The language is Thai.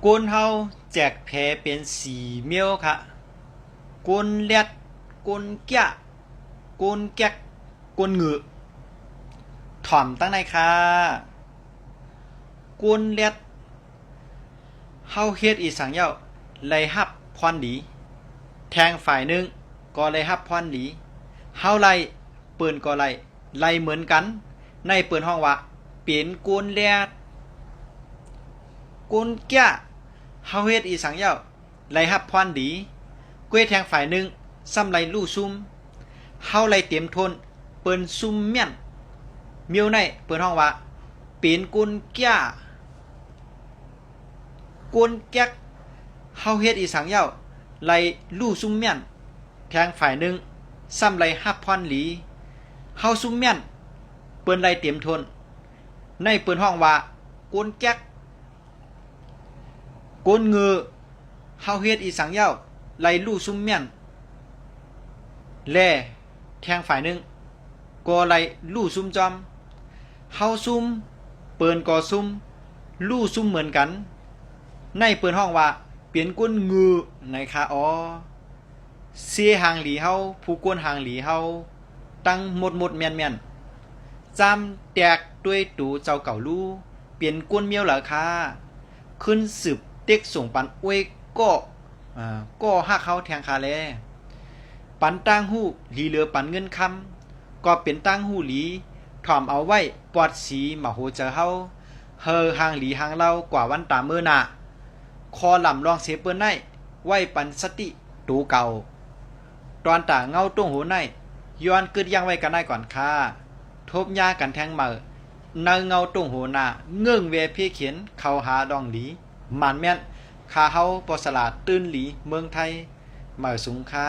ก้นเฮาแจกแพเป็นสีเมียวค่ะก้นเลียดก้นแก่ก้นแก๊กก้นเหงือถ่อมตั้งในค่ะก้นเลียดเฮาเฮ็ดอีสังเย้าไล่ฮับพรดีแทงฝ่ายหนึ่งก็ไล่ฮับพรดีเฮาไล่เปิ้นก็ไล่เหมือนกันในเปิ้นห้องว่าเป็นก้นเลียดก้นแก่เฮาเฮ็ดอีสังเย้าไล่ฮับพรดีก้วยแทงฝ่ายหนึ่งซ้ำไล่ลู่ซุ่มเฮาไล่เตรียมทนเปิ้นซุ่มแม่นเมียวในเปิ้นห้องว่าเป็นก้นแก่ก้นแก๊กเฮาเฮ็ดอีสังเย้าไล่ลู่ซุ่มแม่นแทงฝ่ายหนึ่งซ้ำไล่ฮับพรหลีเฮาซุ่มแม่นเปิ้นไล่เตรียมทนในเปิ้นห้องว่าก้นแก๊กก้นเงือเฮาเฮ็ดอีสังเย้าไล่ลู่ซุ่มแม่นแลแทงฝ่ายหนึ่งก็ไล่ลู่ซุ่มจอมเฮาซุ่มเปิ้นก็ซุ่มลู่ซุ่มเหมือนกันในเปิ้นห้องว่าเปลี่ยนก้นงือนะคะอ๋อเสียหางหลีเฮาผู้ก้นหางหลีเฮาตั้งหมดแม่นจำแตกด้วยตูเจ้าเก่าลู่เปลี่ยนก้นเมียวเหรอคะขึ้นสืบเต็กส่งปันอวยก็ฮักเฮาแทงคาแลปันตั้งหู้หลีเหลือปันเงินคำก็เป็นตั้งหู้หลีถ่อมเอาไว้ปอดสีมาโหเจอเฮาเฮอหางหลีหางเล่ากว่าวันตาเมื่อน่ะคอลำลองเสเปิ้นไนไว้ปันสติตูเก่าตอนตาเงาตุ้งหูในย้อนกึดยังไว้กันได้ก่อนค่ะทบยากันแทงมือนางเงาตุ้งหูหน้าเงื่องเวพี่เขียนเข้าหาดองหลีมันแม่นคาเฮาปอสลาดตื่นหลีเมืองไทยมือสูงค่ะ